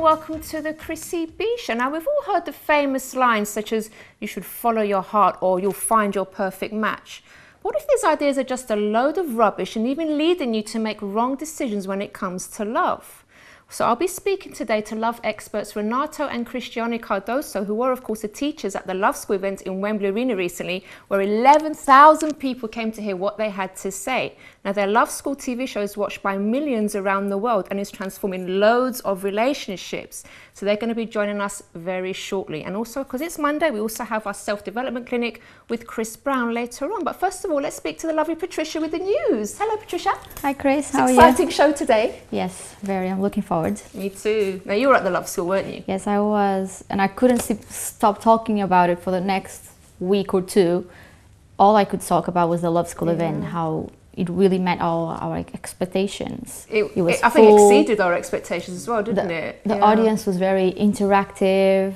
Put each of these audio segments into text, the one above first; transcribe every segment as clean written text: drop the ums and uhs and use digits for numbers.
welcome to the Chrissy B Show. Now, we've all heard the famous lines such as, you should follow your heart or you'll find your perfect match. What if these ideas are just a load of rubbish and even leading you to make wrong decisions when it comes to love? So I'll be speaking today to love experts Renato and Cristiane Cardoso, who were, of course, the teachers at the Love School event in Wembley Arena recently, where 11,000 people came to hear what they had to say. Now, their Love School TV show is watched by millions around the world and is transforming loads of relationships. So they're going to be joining us very shortly. And also, because it's Monday, we also have our self-development clinic with Chris Brown later on. But first of all, let's speak to the lovely Patricia with the news. Hello, Patricia. Hi, Chris. How are you? Exciting show today. Yes, very. I'm looking forward. Me too. Now, you were at the Love School, weren't you? Yes, I was. And I couldn't stop talking about it for the next week or two. All I could talk about was the Love School event, how it really met all our expectations. It was I think it exceeded our expectations as well, didn't it? The audience was very interactive.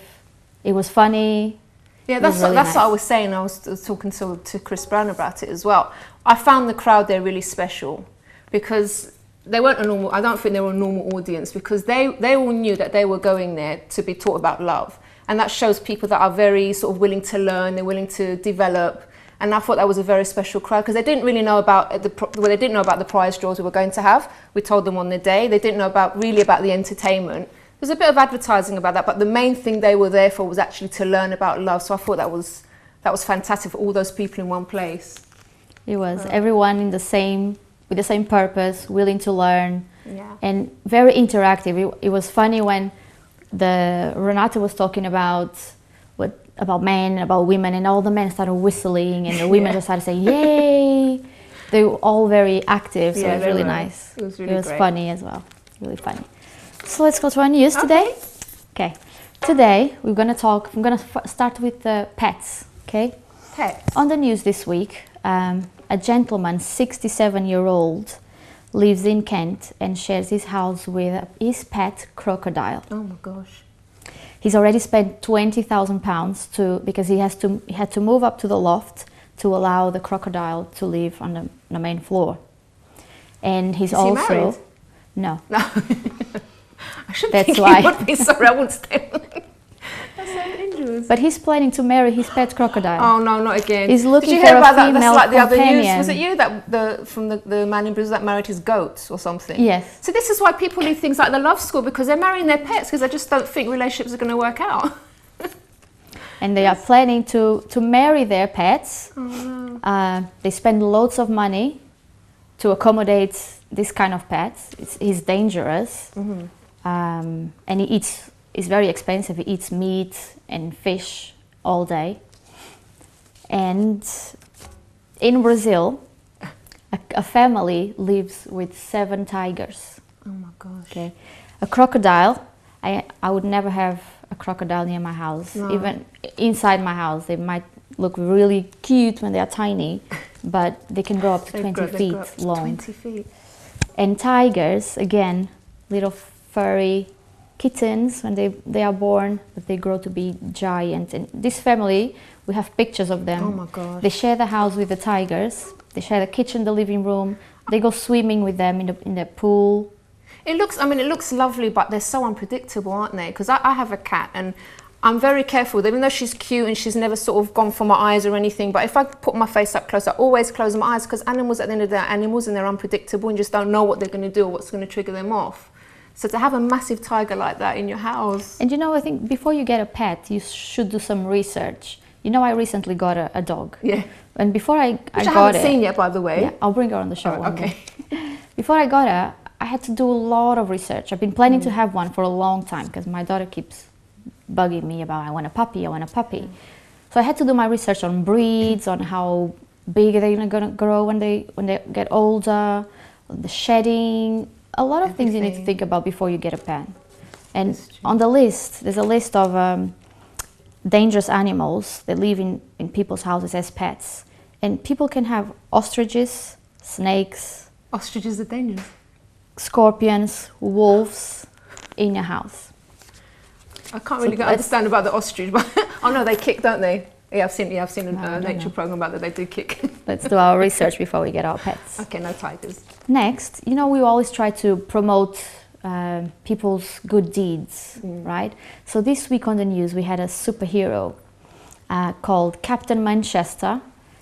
It was funny. Yeah, that's really what nice. I was saying. I was talking to Chris Brown about it as well. I found the crowd there really special because they weren't a normal, I don't think they were a normal audience, because they all knew that they were going there to be taught about love. And that shows people that are very sort of willing to learn, they're willing to develop. And I thought that was a very special crowd because they didn't really know about they didn't know about the prize draws we were going to have. We told them on the day. They didn't know really about the entertainment. There's a bit of advertising about that, but the main thing they were there for was actually to learn about love. So I thought that was fantastic for all those people in one place. It was everyone with the same purpose, willing to learn, and very interactive. It was funny when Renato was talking about men, about women, and all the men started whistling, and the women just started saying, "Yay!" They were all very active, so it was really nice. It was really great. Funny as well, really funny. So let's go to our news today. Okay, today I'm gonna start with pets. Okay, pets. On the news this week, a gentleman, 67-year-old, lives in Kent and shares his house with his pet crocodile. Oh my gosh. He's already spent £20,000 because he had to move up to the loft to allow the crocodile to live on the main floor. And he's Is he married? No. No. I shouldn't That's think why. he would be. Sorry, I won't stay. That's so dangerous. But he's planning to marry his pet crocodile. Oh no, not again. He's looking Did you for hear a about that? female That's like the other companion. news. Was it you from the man in Brazil that married his goats or something? Yes. So this is why people leave things like the Love School, because they're marrying their pets because they just don't think relationships are going to work out. And they are planning to marry their pets. Oh, no. They spend loads of money to accommodate this kind of pets. He's dangerous, and it's very expensive. He eats meat and fish all day. And in Brazil, a family lives with 7 tigers. Oh my gosh. Okay, a crocodile. I would never have a crocodile near my house. No. Even inside my house, they might look really cute when they are tiny, but they can grow up to 20 feet long. 20 feet. And tigers, again, little furry kittens when they are born, but they grow to be giant. And this family, we have pictures of them. Oh my gosh. They share the house with the tigers. They share the kitchen, the living room. They go swimming with them in the pool. It looks lovely, but they're so unpredictable, aren't they? Because I have a cat and I'm very careful. Even though she's cute and she's never sort of gone for my eyes or anything, but if I put my face up close, I always close my eyes, because animals at the end of the day are animals and they're unpredictable and just don't know what they're going to do or what's going to trigger them off. So to have a massive tiger like that in your house. And I think before you get a pet, you should do some research. I recently got a dog. Yeah. And before I got it... I haven't seen yet, by the way. Yeah, I'll bring her on the show. Oh, okay. Before I got her, I had to do a lot of research. I've been planning to have one for a long time because my daughter keeps bugging me about, I want a puppy. So I had to do my research on breeds, on how big they're going to grow when they get older, the shedding, a lot of things you need to think about before you get a pet. And on the list, there's a list of dangerous animals that live in people's houses as pets. And people can have ostriches, snakes. Ostriches are dangerous. Scorpions, wolves in your house. I can't really understand about the ostrich, but oh no, they kick, don't they? Yeah, I've seen a nature program about that. They do kick. Let's do our research before we get our pets. Okay, no tigers. Next, we always try to promote people's good deeds, right? So this week on the news we had a superhero called Captain Manchester,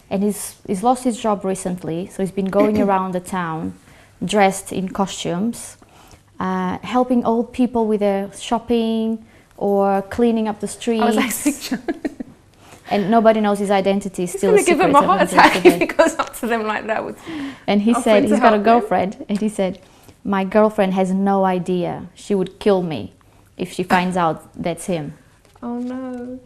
and he's lost his job recently, so he's been going around the town dressed in costumes, helping old people with their shopping or cleaning up the streets. I was like, and nobody knows his identity. He's still going to give him a heart attack if he goes up to them like that. And he said he's got a girlfriend, and he said, my girlfriend has no idea. She would kill me if she finds out that's him. Oh no.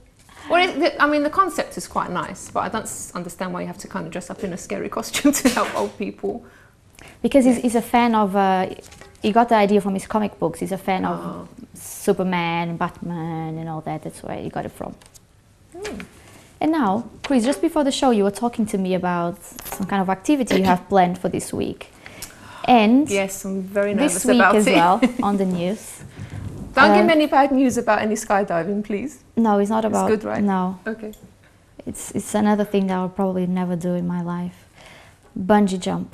Well, I mean, the concept is quite nice, but I don't understand why you have to kind of dress up in a scary costume to help old people. Because he's a fan of, he got the idea from his comic books. He's a fan of Superman, Batman and all that. That's where he got it from. And now, Chris, just before the show, you were talking to me about some kind of activity you have planned for this week. And yes, I'm very nervous this week about as it. well, on the news. Don't give me any bad news about any skydiving, please. No, it's not about... It's good, right? No. Okay. It's another thing that I'll probably never do in my life. Bungee jump.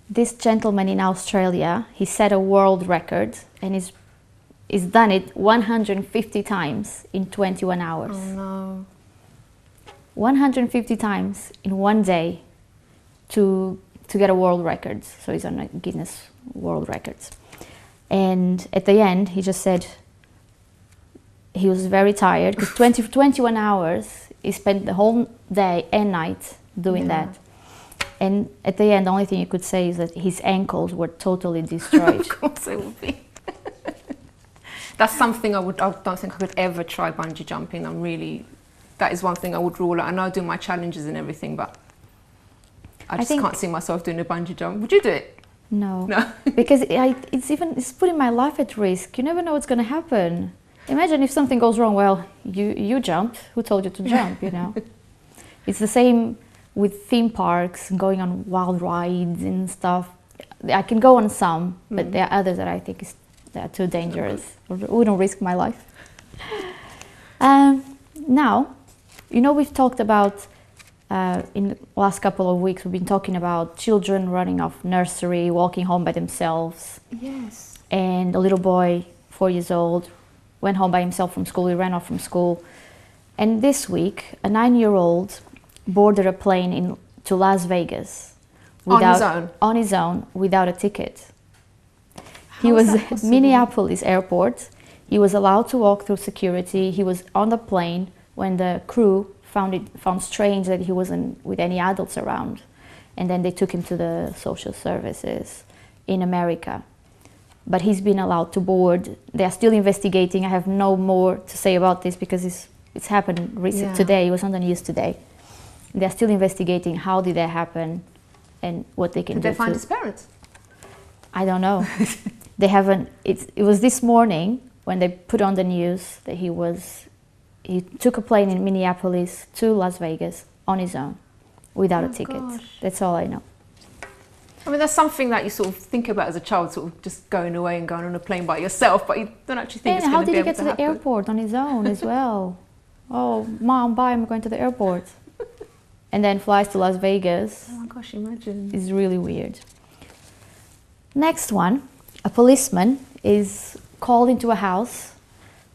This gentleman in Australia, he set a world record, and he's done it 150 times in 21 hours. Oh no. 150 times in one day to get a world record. So he's on a Guinness World Records. And at the end, he just said he was very tired because 21 hours, he spent the whole day and night doing that. And at the end, the only thing you could say is that his ankles were totally destroyed. Of course it would be. That's something I don't think I could ever try, bungee jumping. That is one thing I would rule out. I know I do my challenges and everything, but I just can't see myself doing a bungee jump. Would you do it? No. Because it's putting my life at risk. You never know what's going to happen. Imagine if something goes wrong. Well, you jumped. Who told you to jump, you know? It's the same with theme parks and going on wild rides and stuff. I can go on some, but there are others that I think they are too dangerous. I wouldn't risk my life. Now, you know, we've talked about in the last couple of weeks, we've been talking about children running off nursery, walking home by themselves. Yes. And a little boy, 4 years old, went home by himself from school. He ran off from school. And this week, a 9-year-old boarded a plane to Las Vegas. On his own, without a ticket. He was at Minneapolis airport. He was allowed to walk through security. He was on the plane when the crew found strange that he wasn't with any adults around. And then they took him to the social services in America. But he's been allowed to board. They are still investigating. I have no more to say about this because it's happened today. It was on the news today. They're still investigating how did that happen and what they can do. Did they find his parents? I don't know. They haven't. It was this morning when they put on the news that he took a plane in Minneapolis to Las Vegas on his own without a ticket. Gosh. That's all I know. I mean, that's something that you sort of think about as a child, sort of just going away and going on a plane by yourself, but you don't actually think it's going to be able to happen. How did he get to the airport on his own as well? Oh, Mom, bye, I'm going to the airport. And then flies to Las Vegas. Oh my gosh, imagine. It's really weird. Next one, a policeman is called into a house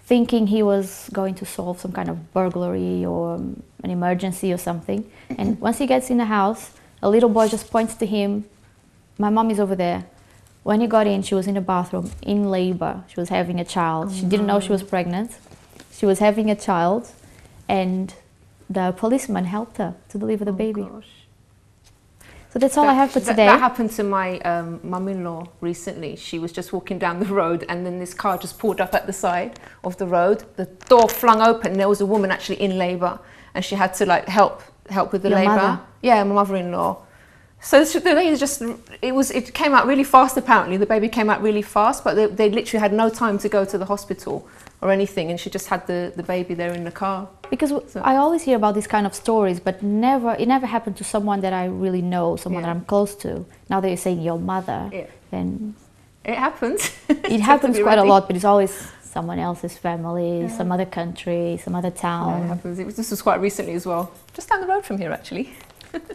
thinking he was going to solve some kind of burglary or an emergency or something. And once he gets in the house, a little boy just points to him. My mom is over there. When he got in, she was in the bathroom in labor. She was having a child. She didn't know she was pregnant. She was having a child, and the policeman helped her to deliver the baby. Gosh. So that's all I have for today. That happened to my mum-in-law recently. She was just walking down the road, and then this car just pulled up at the side of the road. The door flung open, and there was a woman actually in labour, and she had to like help with the labour. Mother? Yeah, my mother-in-law. So it came out really fast. Apparently, the baby came out really fast, but they literally had no time to go to the hospital or anything, and she just had the baby there in the car. Because I always hear about these kind of stories, but it never happened to someone that I really know, someone that I'm close to. Now that you're saying your mother, then it happens. It happens quite a lot, but it's always someone else's family, some other country, some other town. Yeah, it happens. This was quite recently as well, just down the road from here, actually.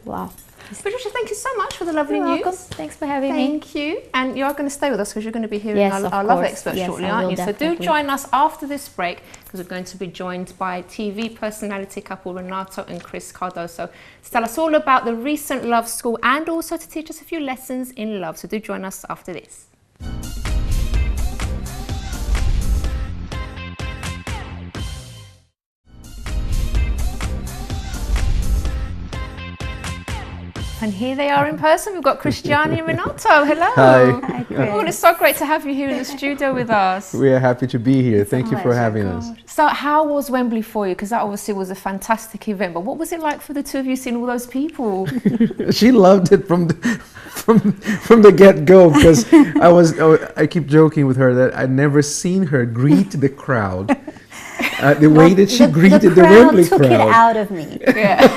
Wow. Patricia, thank you so much for the lovely You're news. welcome. Thanks for having me. Thank you. And you are going to stay with us because you're going to be hearing Yes, our of love course. expert Yes, shortly, I aren't will you? So definitely. do join us after this break because we're going to be joined by TV personality couple Renato and Chris Cardoso to tell us all about the recent love school and also to teach us a few lessons in love. So do join us after this. And here they are in person. We've got Cristiane and Renato. Hello. Hi. Hi, Oh, it's so great to have you here in the studio with us. We are happy to be here. Thank you for having us. So how was Wembley for you? Because that obviously was a fantastic event. But what was it like for the two of you seeing all those people? She loved it from the get-go because I keep joking with her that I'd never seen her greet the crowd. The way that she greeted the Wembley crowd. took it out of me. Yeah.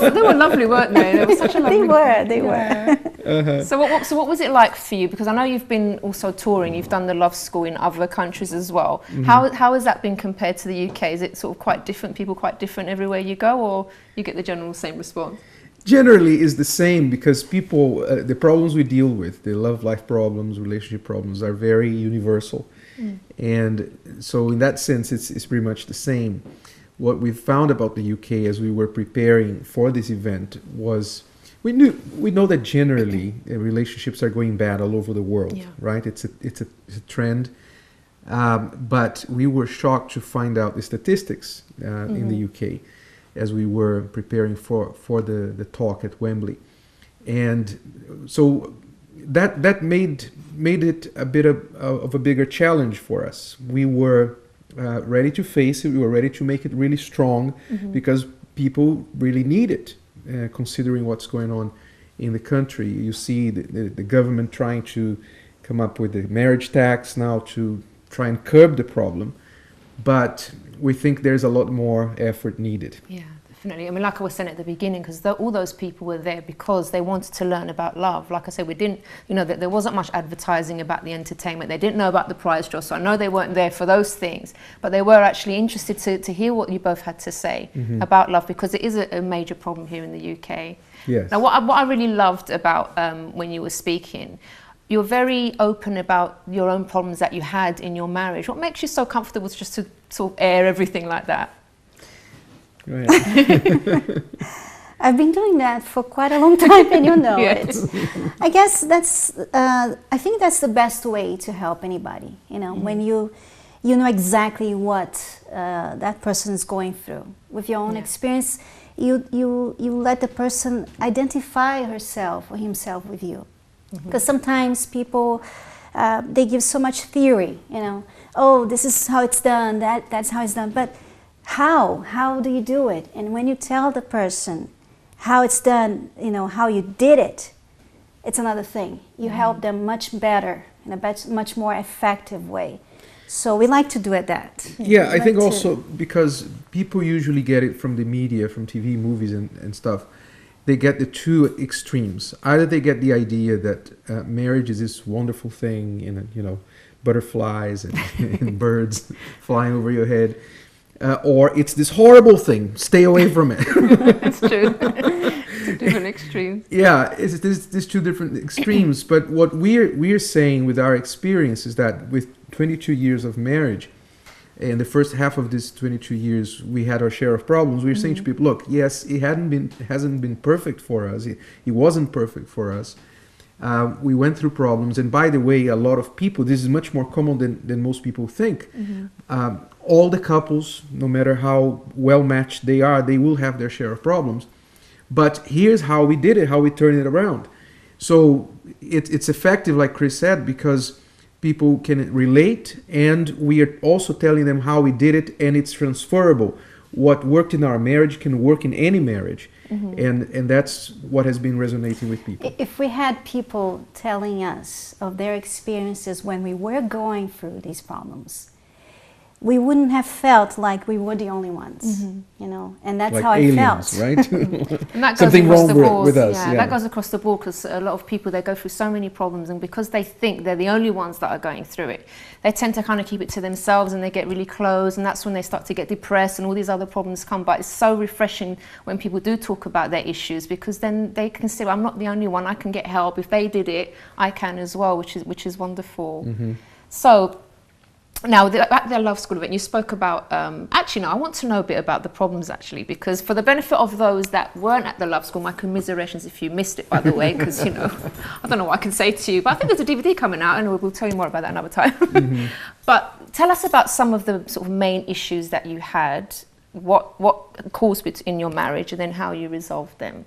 They were lovely, weren't they? They were such a lovely. They were. So what was it like for you? Because I know you've been also touring. You've done the Love School in other countries as well. Mm-hmm. How has that been compared to the UK? Is it sort of quite different? People quite different everywhere you go, or you get the general same response? Generally is the same because people, the problems we deal with, the love life problems, relationship problems are very universal. And so in that sense, it's pretty much the same. What we found about the UK as we were preparing for this event was we know that generally relationships are going bad all over the world, right? It's a trend. But we were shocked to find out the statistics in the UK as we were preparing for the talk at Wembley. And so that made it a bit of a bigger challenge for us. We were ready to face it. We were ready to make it really strong because people really need it, considering what's going on in the country. You see the government trying to come up with the marriage tax now to try and curb the problem. But we think there's a lot more effort needed. Yeah. Definitely. I mean, like I was saying at the beginning, because all those people were there because they wanted to learn about love. Like I said, we didn't, there wasn't much advertising about the entertainment. They didn't know about the prize draw, so I know they weren't there for those things. But they were actually interested to hear what you both had to say about love, because it is a major problem here in the UK. Yes. Now, what I really loved about when you were speaking, you're very open about your own problems that you had in your marriage. What makes you so comfortable just to sort of air everything like that? I've been doing that for quite a long time, and you know it. I guess I think that's the best way to help anybody. When you know exactly what that person is going through. With your own experience, you let the person identify herself or himself with you. Because sometimes people, they give so much theory, oh, this is how it's done, that's how it's done, but how do you do it? And when you tell the person how it's done, how you did it, it's another thing. You help them much better in a much more effective way. So we like to do it that. Yeah, I think also because people usually get it from the media, from TV, movies and stuff. They get the two extremes. Either they get the idea that marriage is this wonderful thing, butterflies and birds flying over your head. Or it's this horrible thing. Stay away from it. It's true. Two different extremes. Yeah, it's these two different extremes. But what we're saying with our experience is that with 22 years of marriage, in the first half of this 22 years, we had our share of problems. We're saying to people, look, yes, it hasn't been perfect for us. It wasn't perfect for us. We went through problems. And by the way, a lot of people, this is much more common than most people think. All the couples, no matter how well matched they are, they will have their share of problems. But here's how we did it, how we turned it around. So it's effective, like Chris said, because people can relate, and we are also telling them how we did it, and it's transferable. What worked in our marriage can work in any marriage. And that's what has been resonating with people. If we had people telling us of their experiences when we were going through these problems, we wouldn't have felt like we were the only ones, you know, and that's like how aliens, I felt. right? And that goes Something across wrong the with, board. with us. Yeah, Yeah, that goes across the board because a lot of people, they go through so many problems, and because they think they're the only ones that are going through it, they tend to kind of keep it to themselves, and they get really closed, and that's when they start to get depressed and all these other problems come. But it's so refreshing when people do talk about their issues, because then they can say, well, I'm not the only one, I can get help. If they did it, I can as well, which is wonderful. So now, at the Love School event, you spoke about, actually, no, I want to know a bit about the problems, actually, because for the benefit of those that weren't at the Love School, my commiserations if you missed it, by the way, because, you know, I don't know what I can say to you, but I think there's a DVD coming out, and we'll tell you more about that another time. But tell us about some of the sort of main issues that you had, what caused it in your marriage, and then how you resolved them.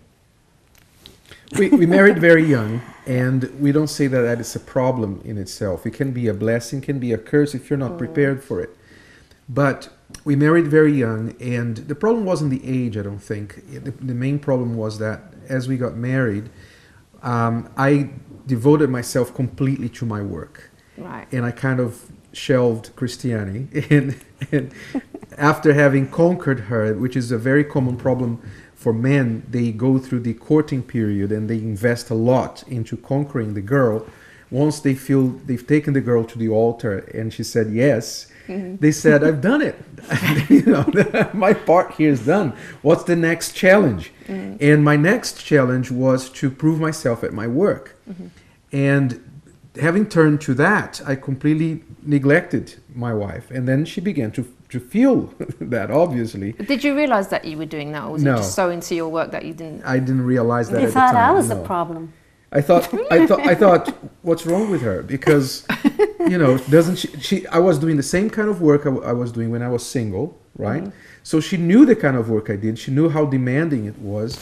we married very young, and we don't say that is a problem in itself. It can be a blessing, can be a curse if you're not prepared for it. But we married very young, and the problem wasn't the age, I don't think. The main problem was that as we got married, I devoted myself completely to my work. Right. And I kind of shelved Christiane. And after having conquered her, which is a very common problem for men, they go through the courting period and they invest a lot into conquering the girl. Once they feel they've taken the girl to the altar and she said yes, they said, I've done it. You know, my part here is done. What's the next challenge? And my next challenge was to prove myself at my work. And having turned to that, I completely neglected my wife. And then she began to feel that, obviously. Did you realize that you were doing that, or was No. you just so into your work that you didn't? I didn't realize that You at the thought time. I was no. the problem. I thought, what's wrong with her? Because, you know, doesn't she I was doing the same kind of work I was doing when I was single, right? So she knew the kind of work I did. She knew how demanding it was.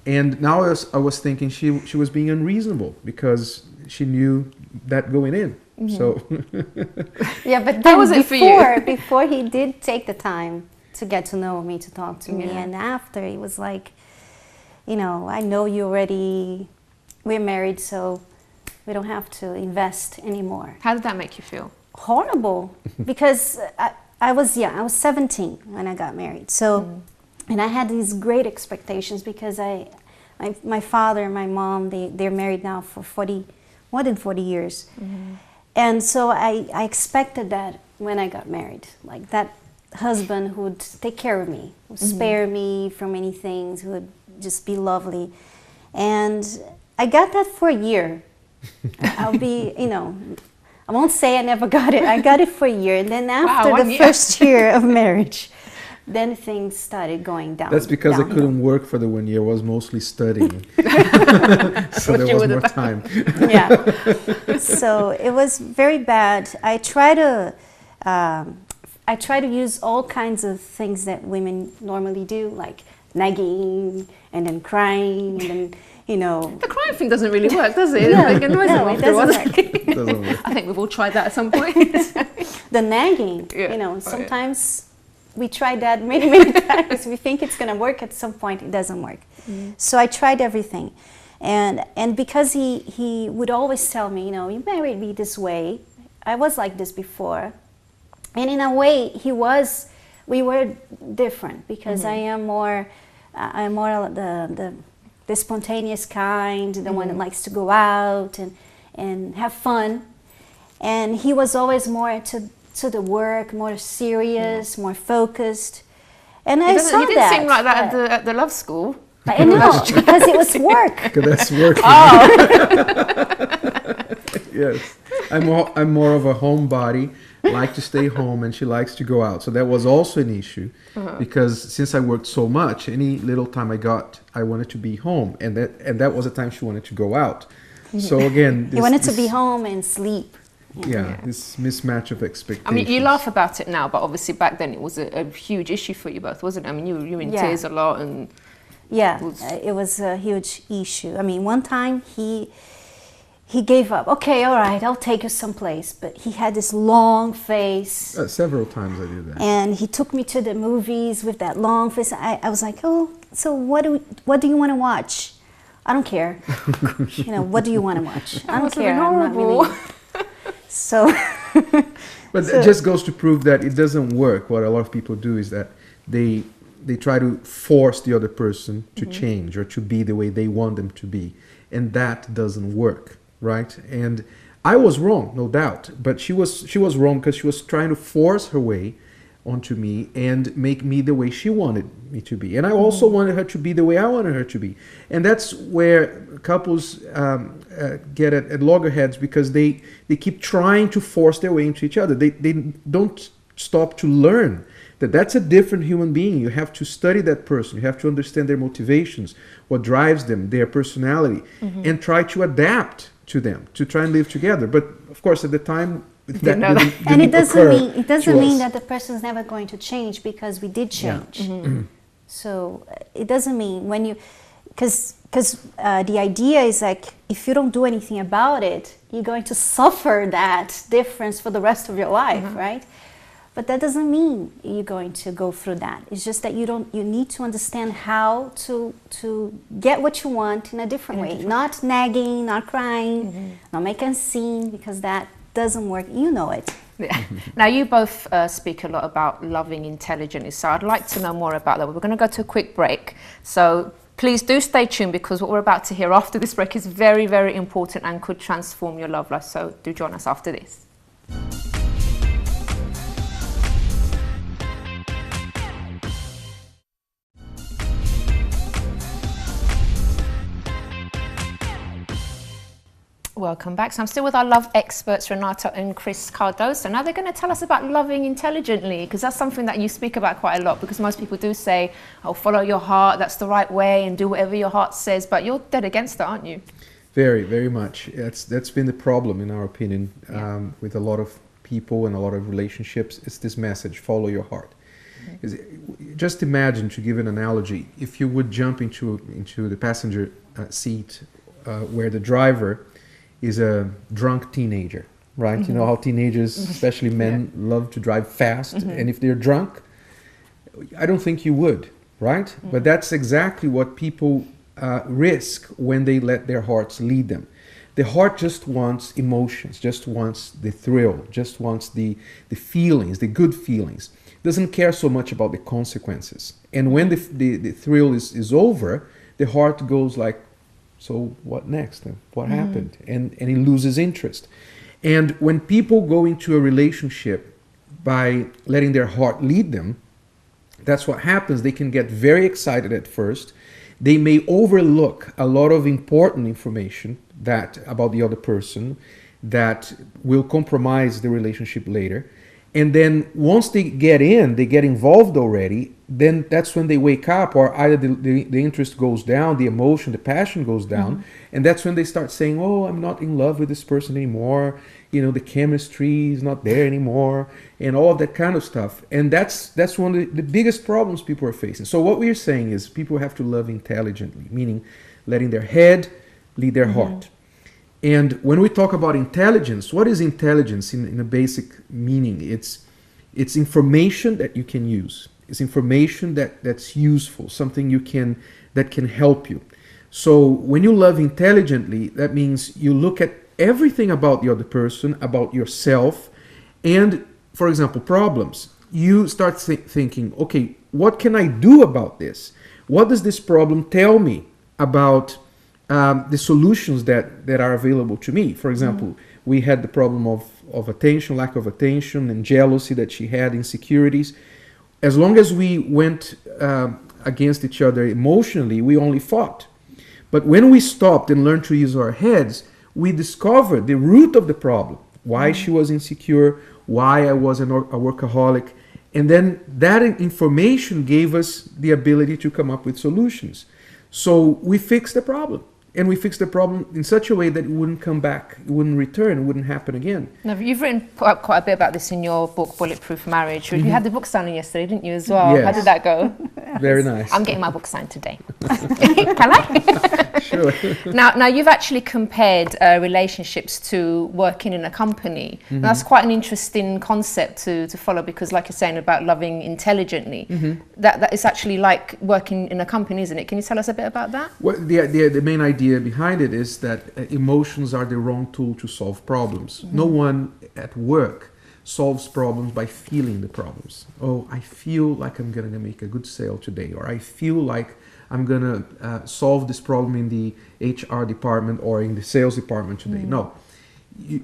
And now I was thinking she was being unreasonable because she knew that going in. So Yeah, but How then was it for you? before he did take the time to get to know me, to talk to me, Yeah. and after he was like, you know, I know we're married, so we don't have to invest anymore. How did that make you feel? Horrible, because I was young. I was 17 when I got married. So, and I had these great expectations because my father and my mom, they're married now for more than 40 years. And so I expected that when I got married, like that husband who would take care of me, who would spare me from many things, who would just be lovely. And I got that for a year. I'll be, you know, I won't say I never got it. I got it for a year. And then after the first year of marriage, then things started going down. that's because downhill. I couldn't work for the 1 year. I was mostly studying. So there was more time. Yeah. So it was very bad. I try to use all kinds of things that women normally do, like nagging and then crying and then, you know. The crying thing doesn't really work, does it? No, It annoys them it afterwards. doesn't work. Doesn't work. I think we've all tried that at some point. The nagging, Yeah. you know, Oh, yeah. sometimes we tried that many times. We think it's going to work. At some point, it doesn't work. So I tried everything. And because he would always tell me, you know, you married me this way. I was like this before. And in a way, we were different because I'm more the spontaneous kind, the one that likes to go out and have fun. And he was always more to the work, more serious, more focused. And I saw that. He didn't seem like that at the Love School. I know, because it was work. Because that's working. Yes. I'm more of a homebody, like to stay home, and she likes to go out. So that was also an issue because since I worked so much, any little time I got, I wanted to be home, and that was the time she wanted to go out. So again, He wanted to be home and sleep. Yeah, this mismatch of expectations. I mean, you laugh about it now, but obviously back then it was a huge issue for you both, wasn't it? I mean, you were in tears a lot, and yeah, it was a huge issue. I mean, one time he gave up. Okay, all right, I'll take you someplace. But he had this long face. Several times I did that. And he took me to the movies with that long face. I was like, oh, so what do you want to watch? I don't care. You know, what do you want to watch? I don't care. I'm not really. So But it just goes to prove that it doesn't work. What a lot of people do is that they try to force the other person to change or to be the way they want them to be, and that doesn't work, right? And I was wrong, no doubt, but she was wrong because she was trying to force her way onto me and make me the way she wanted me to be, and I also wanted her to be the way I wanted her to be. And that's where couples get at loggerheads, because they keep trying to force their way into each other. They don't stop to learn that that's a different human being. You have to study that person. You have to understand their motivations, what drives them, their personality, and try to adapt to them, to try and live together. But of course, at the time, that didn't and it doesn't mean us. that the person's never going to change, because we did change. So it doesn't mean when you, because the idea is like, if you don't do anything about it, you're going to suffer that difference for the rest of your life, right? But that doesn't mean you're going to go through that. It's just that you need to understand how to get what you want in a different way. Not nagging, not crying, not making a scene, because that doesn't work. You know it. Yeah. Now, you both speak a lot about loving intelligently, so I'd like to know more about that. We're going to go to a quick break. So please do stay tuned, because what we're about to hear after this break is very, very important and could transform your love life. So do join us after this. Welcome back. So I'm still with our love experts, Renato and Chris Cardoso. Now they're going to tell us about loving intelligently, because that's something that you speak about quite a lot, because most people do say, oh, follow your heart, that's the right way, and do whatever your heart says, but you're dead against that, aren't you? Very, very much. That's been the problem, in our opinion, with a lot of people and a lot of relationships. It's this message, follow your heart. Just imagine, to give an analogy, if you would jump into the passenger seat where the driver is a drunk teenager, right? You know how teenagers, especially men, love to drive fast, and if they're drunk, I don't think you would, right? But that's exactly what people risk when they let their hearts lead them. The heart just wants emotions, just wants the thrill, just wants the feelings, the good feelings. Doesn't care so much about the consequences. And when the thrill is over, the heart goes like, so what next? What happened? And it loses interest. And when people go into a relationship by letting their heart lead them, that's what happens. They can get very excited at first. They may overlook a lot of important information about the other person that will compromise the relationship later. And then once they get involved already, then that's when they wake up, or either the interest goes down, the emotion, the passion goes down, and that's when they start saying, oh, I'm not in love with this person anymore, you know, the chemistry is not there anymore, and all of that kind of stuff. And that's one of the biggest problems people are facing. So what we're saying is people have to love intelligently, meaning letting their head lead their heart. And when we talk about intelligence, what is intelligence in a basic meaning? It's information that you can use. It's information that's useful, something that can help you. So when you love intelligently, that means you look at everything about the other person, about yourself, and, for example, problems. You start thinking, okay, what can I do about this? What does this problem tell me about the solutions that are available to me? For example, we had the problem of attention, lack of attention, and jealousy that she had, insecurities. As long as we went against each other emotionally, we only fought. But when we stopped and learned to use our heads, we discovered the root of the problem, why she was insecure, why I was a workaholic. And then that information gave us the ability to come up with solutions. So we fixed the problem. And we fixed the problem in such a way that it wouldn't come back, it wouldn't return, it wouldn't happen again. Now, you've written quite a bit about this in your book, Bulletproof Marriage. You had the book signing yesterday, didn't you, as well? Yes. How did that go? Very nice. I'm getting my book signed today. Can I? Sure. Now, you've actually compared relationships to working in a company. And that's quite an interesting concept to follow, because like you're saying about loving intelligently, that is actually like working in a company, isn't it? Can you tell us a bit about that? Well, the main idea idea behind it is that emotions are the wrong tool to solve problems. No one at work solves problems by feeling the problems. Oh, I feel like I'm going to make a good sale today, or I feel like I'm going to solve this problem in the HR department or in the sales department today. No,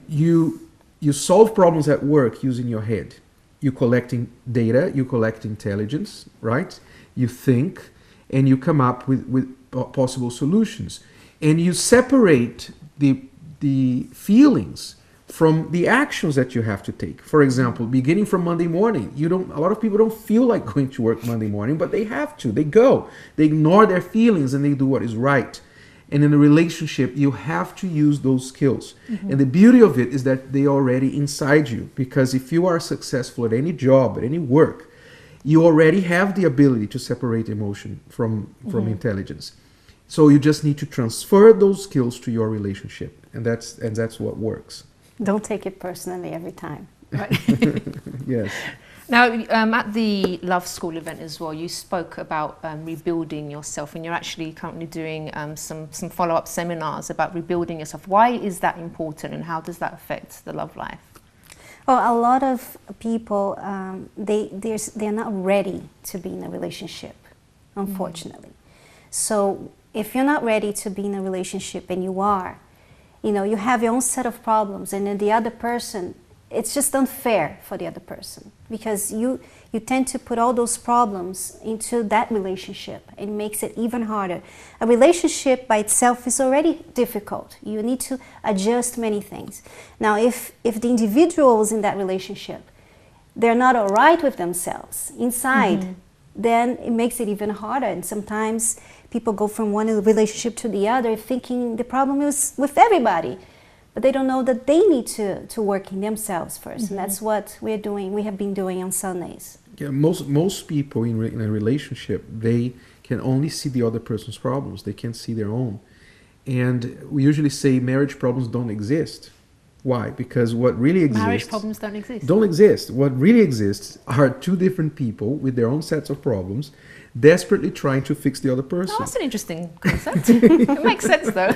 you solve problems at work using your head. You're collecting data, you collect intelligence, right? You think, and you come up with possible solutions. And you separate the feelings from the actions that you have to take. For example, beginning from Monday morning, a lot of people don't feel like going to work Monday morning, but they have to. They go. They ignore their feelings and they do what is right. And in a relationship, you have to use those skills. And the beauty of it is that they are already inside you, because if you are successful at any job, at any work, you already have the ability to separate emotion from intelligence. So you just need to transfer those skills to your relationship, and that's what works. Don't take it personally every time. Right. Yes. Now, at the Love School event as well, you spoke about rebuilding yourself, and you're actually currently doing some follow-up seminars about rebuilding yourself. Why is that important, and how does that affect the love life? Well, a lot of people, they're not ready to be in a relationship, unfortunately. So if you're not ready to be in a relationship and you are, you have your own set of problems, and then the other person, it's just unfair for the other person, because you tend to put all those problems into that relationship. It makes it even harder. A relationship by itself is already difficult. You need to adjust many things. Now, if the individuals in that relationship, they're not all right with themselves inside, then it makes it even harder. And sometimes people go from one relationship to the other thinking the problem is with everybody. But they don't know that they need to work in themselves first. And that's what we're doing. We have been doing on Sundays. Yeah, most people in a relationship, they can only see the other person's problems. They can't see their own. And we usually say marriage problems don't exist. Why? Because what really exists... Marriage problems don't exist. Don't exist. What really exists are two different people with their own sets of problems, desperately trying to fix the other person. Oh, that's an interesting concept. It makes sense, though.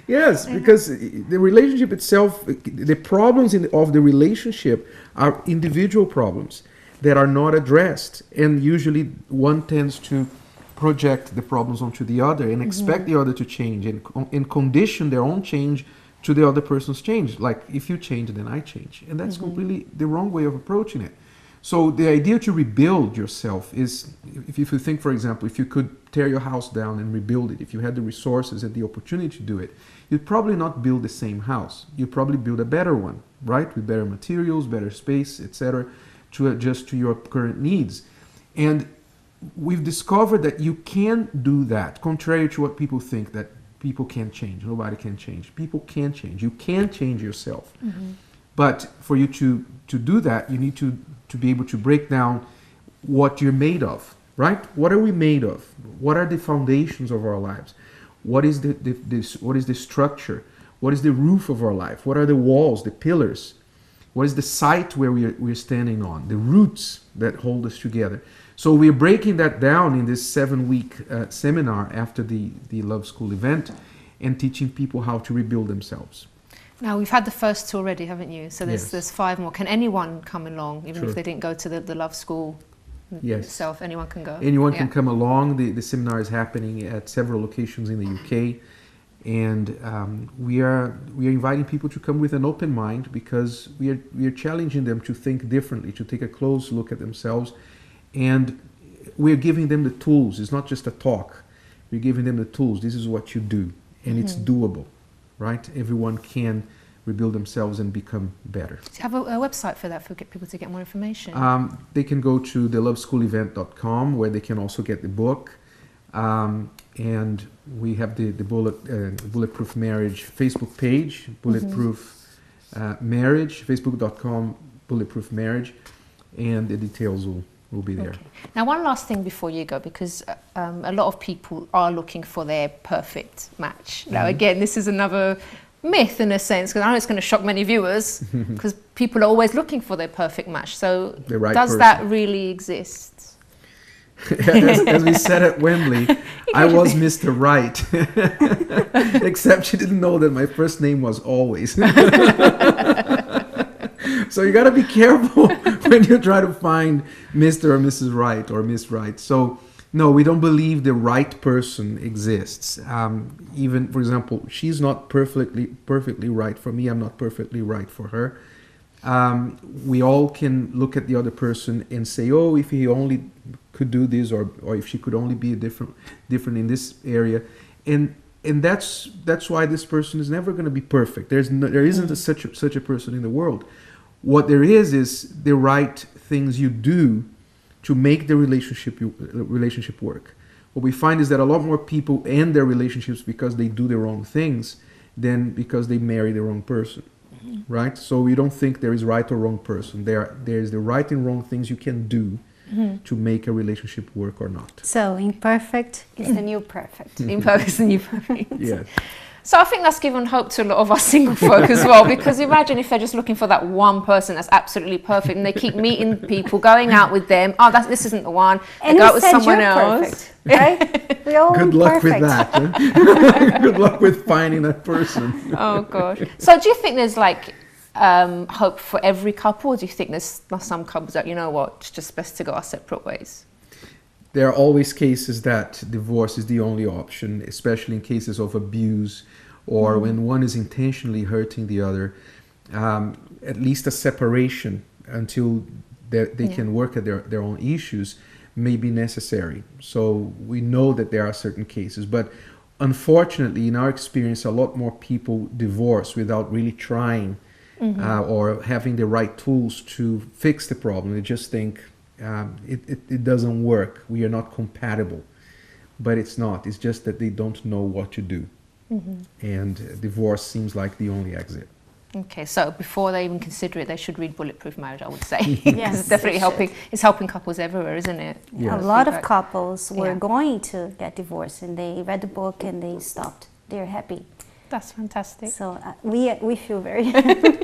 Yes, because the relationship itself, the problems of the relationship are individual problems that are not addressed. And usually one tends to project the problems onto the other and expect the other to change and condition their own change to the other person's change. Like, if you change, then I change. And that's completely the wrong way of approaching it. So the idea to rebuild yourself is, if you think, for example, if you could tear your house down and rebuild it, if you had the resources and the opportunity to do it, you'd probably not build the same house. You'd probably build a better one, right? With better materials, better space, etc., to adjust to your current needs. And we've discovered that you can do that, contrary to what people think, that people can't change. Nobody can change. People can change. You can change yourself. But for you to do that, you need to be able to break down what you're made of, right? What are we made of? What are the foundations of our lives? What is the structure? What is the roof of our life? What are the walls, the pillars? What is the site where we're standing on? The roots that hold us together. So we're breaking that down in this 7-week seminar after the Love School event, and teaching people how to rebuild themselves. Now, we've had the first two already, haven't you? So there's 5 more. Can anyone come along, even Sure. if they didn't go to the Love School itself? Anyone can go? Anyone can come along. The seminar is happening at several locations in the UK. And we are inviting people to come with an open mind, because we are challenging them to think differently, to take a close look at themselves. And we're giving them the tools. It's not just a talk. We're giving them the tools. This is what you do. And it's doable, right? Everyone can rebuild themselves and become better. Do you have a website for that, for people to get more information? They can go to theloveschoolevent.com, where they can also get the book. And we have the Bulletproof Marriage Facebook page, Bulletproof Marriage, facebook.com, Bulletproof Marriage, and the details will be there. Okay. Now, one last thing before you go, because a lot of people are looking for their perfect match. Now, again, this is another myth in a sense, because I know it's going to shock many viewers, because people are always looking for their perfect match. So The right does person. that really exist? as we said at Wembley, I was Mr. Right. Except she didn't know that my first name was Always. So you got to be careful when you try to find Mr. or Mrs. Right or Miss Right. So no, we don't believe the right person exists. Even, for example, she's not perfectly right for me. I'm not perfectly right for her. We all can look at the other person and say, oh, if he only could do this, or if she could only be different in this area, and that's why this person is never going to be perfect. There isn't such a person in the world. What there is the right things you do to make the relationship work. What we find is that a lot more people end their relationships because they do the wrong things than because they marry the wrong person. Right? So we don't think there is right or wrong person. There is the right and wrong things you can do to make a relationship work or not. So imperfect is the new perfect. Imperfect is the new perfect. Yes. So I think that's given hope to a lot of our single folk as well, because imagine if they're just looking for that one person that's absolutely perfect, and they keep meeting people, going out with them. Oh, this isn't the one. They And go we out with said someone you're else. perfect, right? We all Good luck perfect. with that. Huh? Good luck with finding that person. Oh gosh. So do you think there's like hope for every couple, or do you think there's some couples that, you know what, it's just best to go our separate ways? There are always cases that divorce is the only option, especially in cases of abuse or when one is intentionally hurting the other. At least a separation until they can work at their own issues may be necessary. So we know that there are certain cases, but unfortunately, in our experience, a lot more people divorce without really trying or having the right tools to fix the problem. They just think it doesn't work. We are not compatible. But it's not. It's just that they don't know what to do. And divorce seems like the only exit. Okay, so before they even consider it, they should read Bulletproof Marriage, I would say. Yes, It's definitely they helping. It's helping couples everywhere, isn't it? Yes. A lot of Feedback. couples were Yeah. going to get divorced, and they read the book and they stopped. They're happy. That's fantastic. So we feel very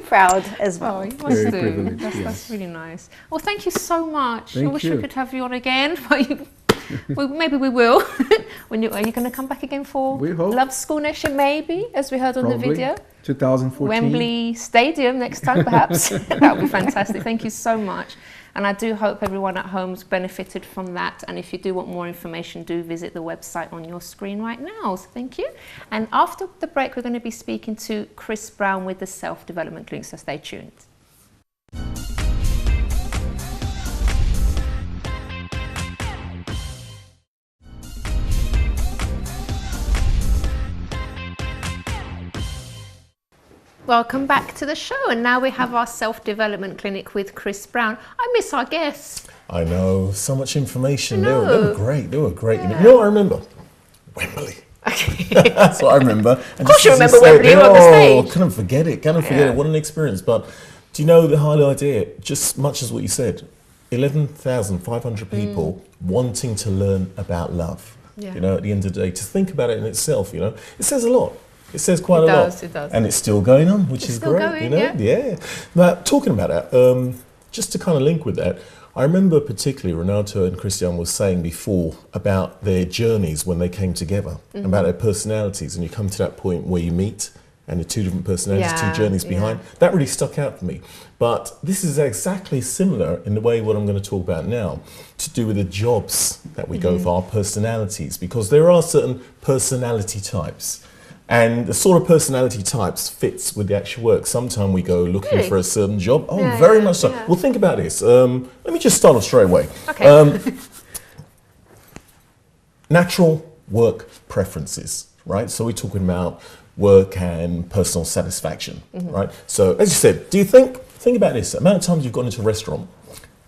proud as well. Oh, you must Very do. privileged, That's yes. really nice. Well, thank you so much. I Thank wish you. we could have you on again. But maybe we will. Are you going to come back again for We hope. Love School Nation, maybe, as we heard on the Probably. video? 2014. Wembley Stadium next time, perhaps. That would be fantastic. Thank you so much. And I do hope everyone at home's benefited from that. And if you do want more information, do visit the website on your screen right now. So thank you. And after the break, we're going to be speaking to Chris Brown with the Self-Development Clinic, so stay tuned. Welcome back to the show, and now we have our self-development clinic with Chris Brown. I miss our guests. I know, so much information. I They were know. great. They were great. Yeah. You know what I remember? Wembley. That's what I remember. And Of course just you as remember said, Wembley, you were on the stage. Couldn't forget it. Yeah. What an experience. But do you know the whole idea? Just much as what you said, 11,500 people wanting to learn about love. Yeah. You know, at the end of the day, to think about it in itself, you know, it says a lot. It says quite a lot. It does. And it's still going on, which is still great. going, you know? yeah. Now, talking about that, just to kind of link with that, I remember particularly Renato and Cristiane was saying before about their journeys when they came together, about their personalities, and you come to that point where you meet and the two different personalities, Yeah, two journeys behind. That really stuck out for me. But this is exactly similar in the way what I'm going to talk about now, to do with the jobs that we go for, our personalities, because there are certain personality types. And the sort of personality types fits with the actual work. Sometimes we go looking Really? for a certain job. Oh, Yeah, very yeah, much so. yeah. Well, think about this. Let me just start off straight away. Okay. Natural work preferences, right? So we're talking about work and personal satisfaction, right? So as you said, do you think about this, the amount of times you've gone into a restaurant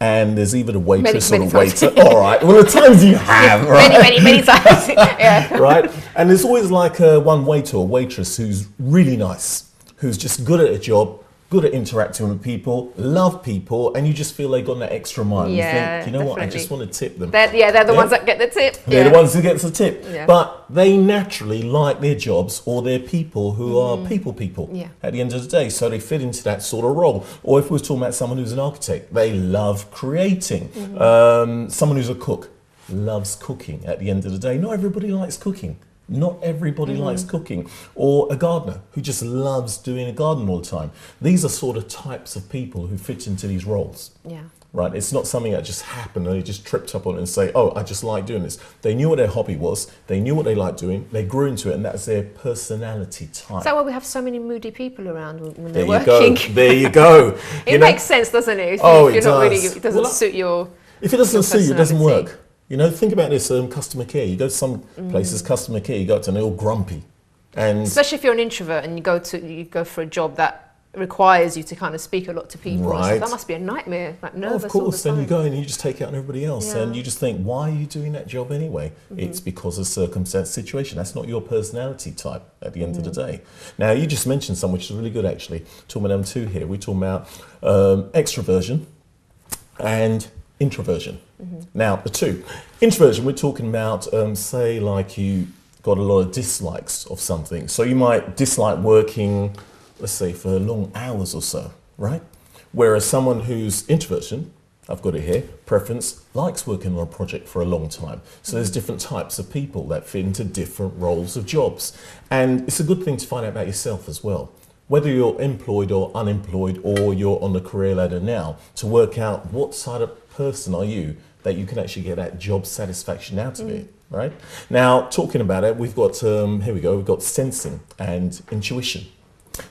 and there's either the waitress Many or the times. waiter. All right, well, the times you have, right? Many times. Yeah. Right? And there's always like one waiter or waitress who's really nice, who's just good at a job, good at interacting with people, love people, and you just feel they've got that extra mile. Yeah, You think, you know what, I definitely. just want to tip them. They're the Yeah. ones that get the tip. They're the ones who get the tip. Yeah. But they naturally like their jobs or their people who are people Yeah. at the end of the day. So they fit into that sort of role. Or if we're talking about someone who's an architect, they love creating. Someone who's a cook, loves cooking at the end of the day. Not everybody likes cooking. Not everybody likes cooking. Or a gardener who just loves doing a garden all the time. These are sort of types of people who fit into these roles. Yeah. Right, it's not something that just happened and they just tripped up on it and say, oh, I just like doing this. They knew what their hobby was, they knew what they liked doing, they grew into it, and that's their personality type. Is that why we have so many moody people around when they're There you working? go, there you go. It makes sense, doesn't it? If it you're not really, does. it doesn't suit your If it doesn't suit you, it doesn't personality. work. You know, think about this, customer care. You go to some places, customer care, you go to and they're all grumpy. And Especially if you're an introvert and you go for a job that requires you to kind of speak a lot to people. Right. So that must be a nightmare, like nervous of course, all the then time. you go in and you just take it on everybody else, Yeah. and you just think, why are you doing that job anyway? It's because of circumstance, situation. That's not your personality type at the end of the day. Now, you just mentioned some, which is really good actually. Talking about them two here, we're talking about extroversion and introversion. Now, the two. Introversion, we're talking about, say, like you got a lot of dislikes of something. So you might dislike working, let's say, for long hours or so, right? Whereas someone who's introversion, I've got it here, preference, likes working on a project for a long time. So there's different types of people that fit into different roles of jobs. And it's a good thing to find out about yourself as well. Whether you're employed or unemployed, or you're on the career ladder now, to work out what side of person are you that you can actually get that job satisfaction out of it, right? Now, talking about it, we've got, here we go, we've got sensing and intuition.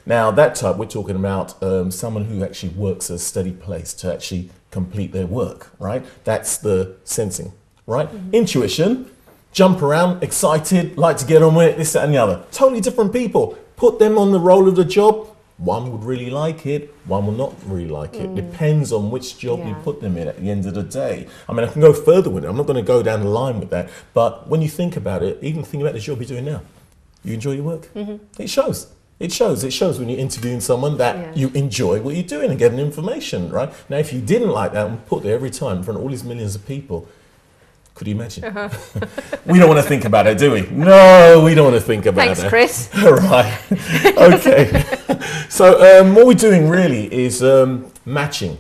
Now, that type, we're talking about someone who actually works at a steady place to actually complete their work, right? That's the sensing, right? Intuition, jump around, excited, like to get on with it, this, that, and the other. Totally different people. Put them on the role of the job. One would really like it, one will not really like it. Depends on which job you put them in at the end of the day. I mean, I can go further with it. I'm not going to go down the line with that. But when you think about it, even think about the job you're doing now. You enjoy your work? It shows. It shows. It shows when you're interviewing someone that you enjoy what you're doing and getting information, right? Now, if you didn't like that and put there every time in front of all these millions of people, could you imagine? We don't want to think about it, do we? No, we don't want to think about it. Thanks, Chris. Right. Okay. So what we're doing really is matching,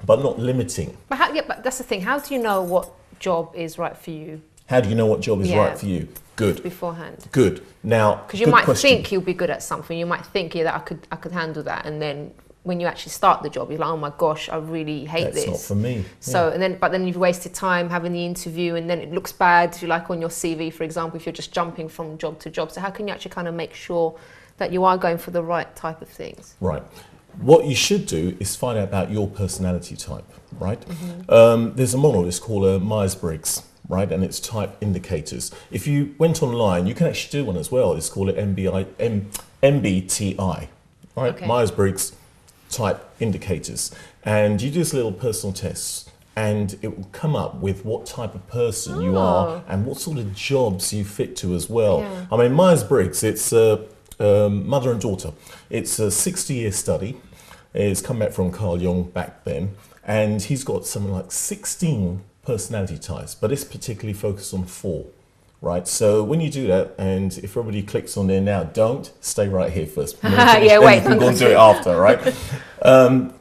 but not limiting. But that's the thing. How do you know what job is right for you How do you know what job is Yeah. right for you? Good. beforehand? Good. Now, Because you good might question. think you'll be good at something. You might think, yeah, that I could handle that, and then when you actually start the job, you're like, oh my gosh, I really hate That's this. not for me. So but then you've wasted time having the interview, and then it looks bad, if you like, on your CV, for example, if you're just jumping from job to job. So how can you actually kind of make sure that you are going for the right type of things? Right. What you should do is find out about your personality type, right? There's a model, it's called Myers-Briggs, right? And it's type indicators. If you went online, you can actually do one as well. It's called MBTI, right? Okay. Myers-Briggs type indicators. And you do this little personal test, and it will come up with what type of person you are and what sort of jobs you fit to as well. Yeah. I mean, Myers-Briggs, it's mother and daughter. It's a 60-year study. It's come back from Carl Jung back then, and he's got something like 16 personality types, but it's particularly focused on 4, right? So when you do that, and if everybody clicks on there now, don't stay right here first. Yeah, wait. We're going to do it after, right?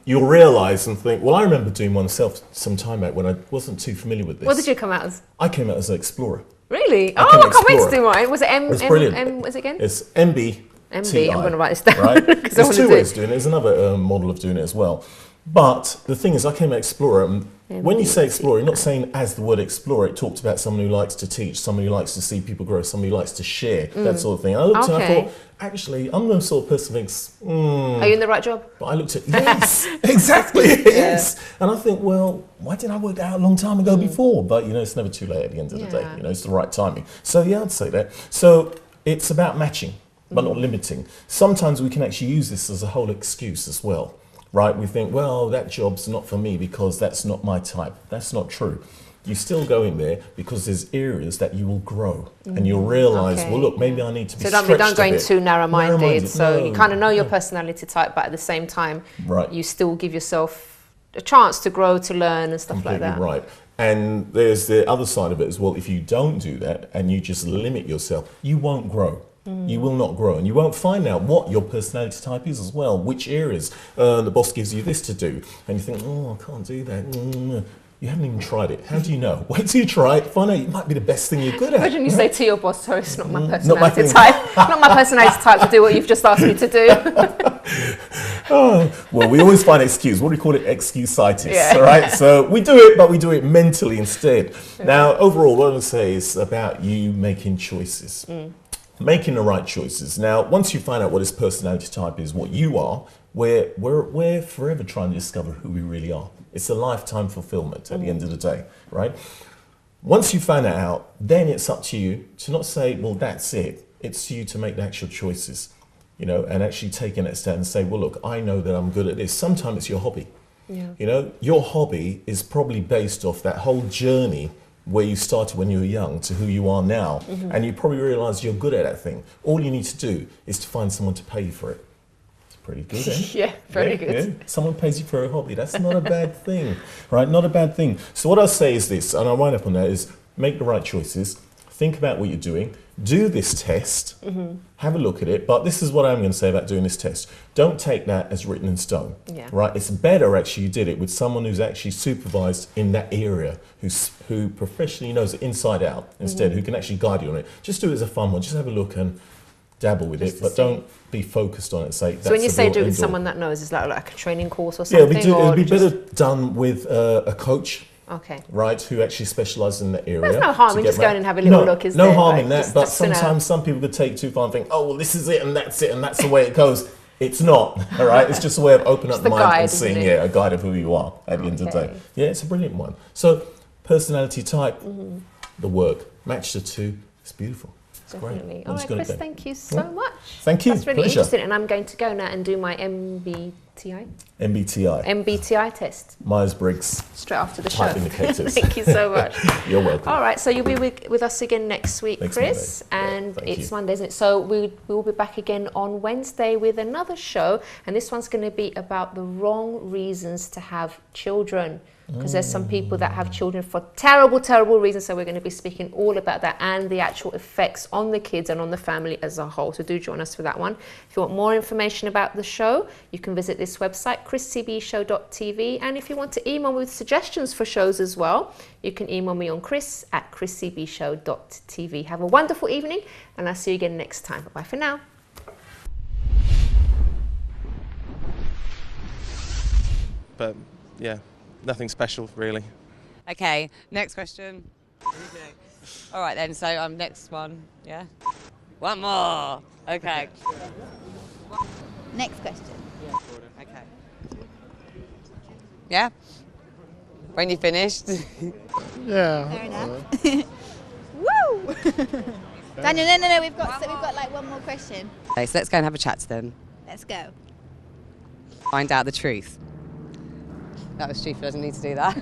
You'll realise and think, well, I remember doing one myself some time back when I wasn't too familiar with this. What did you come out as? I came out as an explorer. Really? I Oh, can I can't wait to explore do mine. Was it It's brilliant. was it again? It's MB. MB. I'm going to write this down. Right? 'cause I There's wanna two do ways it. of doing it. There's another model of doing it as well. But the thing is, I came out explorer. And when you say explorer, you're not saying as the word explorer. It talks about someone who likes to teach, someone who likes to see people grow, someone who likes to share, that sort of thing. And I looked and I Okay. thought, actually, I'm the sort of person who thinks, Are you in the right job? but I looked at, yes, exactly, yes. And I think, well, why didn't I work that out a long time ago before? But, you know, it's never too late at the end of the day. Yeah. You know, it's the right timing. So, yeah, I'd say that. So it's about matching, but not limiting. Sometimes we can actually use this as a whole excuse as well, right? We think, well, that job's not for me because that's not my type. That's not true. You still go in there because there's areas that you will grow and you'll realise, Okay, well, look, maybe I need to be So stretched don't go a in bit. too narrow-minded. Narrow-minded, So no, you kind of know your no. personality type, but at the same time, Right. you still give yourself a chance to grow, to learn, and stuff Completely like that. right. And there's the other side of it as well. If you don't do that and you just limit yourself, you won't grow. You will not grow, and you won't find out what your personality type is as well, which areas the boss gives you this to do, and you think, oh, I can't do that. You haven't even tried it. How do you know? Wait till you try it. Find out it might be the best thing you're good at. Imagine you say to your boss, sorry, it's not my Not my personality thing. type. Not my personality type to do what you've just asked me to do. Oh, well, we always find excuse. What do we call it? Excuse-itis. Yeah. All right. So we do it, but we do it mentally instead. Now, overall, what I'm going to say is about you making choices. Making the right choices. Now, once you find out what this personality type is, what you are, we're forever trying to discover who we really are. It's a lifetime fulfillment at the end of the day, right? Once you find that out, then it's up to you to not say, well, that's it. It's you to make the actual choices, you know, and actually taking that step and say, well, look, I know that I'm good at this. Sometimes it's your hobby. Yeah. You know, your hobby is probably based off that whole journey where you started when you were young to who you are now. And you probably realize you're good at that thing. All you need to do is to find someone to pay you for it. It's pretty good, eh? Yeah, very good. Yeah. Someone pays you for a hobby. That's not a bad thing, right? Not a bad thing. So what I'll say is this, and I'll wind up on that, is make the right choices. Think about what you're doing. Do this test. Have a look at it. But this is what I'm going to say about doing this test. Don't take that as written in stone. Yeah. Right? It's better actually you did it with someone who's actually supervised in that area, who professionally knows it inside out instead, who can actually guide you on it. Just do it as a fun one. Just have a look and dabble with it, but don't be focused on it. Say that's So when you say do it with end-all. someone that knows, is that like a training course or Yeah, something? it'd be better done with a coach. Okay. Right, who actually specialises in that area. There's no harm to in get just going and have a little look, is no there? harm Like, in that, just- but just, you know. sometimes some people could take too far and think, oh, well, this is it, and that's the way it goes. It's not, all right? It's just a way of opening up Just the a mind guide, and seeing, isn't it? a guide of who you are at the end of the day. Okay. Yeah, it's a brilliant one. So, personality type, the work, match the two, it's beautiful. It's Definitely. great. All I'm right, just gonna Chris, go. thank you so much. Thank you. That's really Pleasure. interesting. And I'm going to go now and do my MBTI, MBTI test Myers-Briggs straight after the show. type indicators. Thank you so much. You're welcome. All right, so you'll be with us again next week, Next Chris, Monday. Yeah, and thank it's you. Monday, isn't it? So we will be back again on Wednesday with another show, and this one's going to be about the wrong reasons to have children. Because there's some people that have children for terrible, terrible reasons. So we're going to be speaking all about that and the actual effects on the kids and on the family as a whole. So do join us for that one. If you want more information about the show, you can visit this website, chrissybshow.tv. And if you want to email me with suggestions for shows as well, you can email me on chris@chrissybshow.tv. Have a wonderful evening, and I'll see you again next time. Bye for now. But yeah, nothing special really. Okay, next question. All right then, so next one, yeah? One more. Okay. Next question. Okay. Yeah? When you finished? Fair enough. Woo! Daniel, no, we've got like one more question. Okay, so let's go and have a chat to them. Let's go. Find out the truth. That was stupid, I didn't need to do that.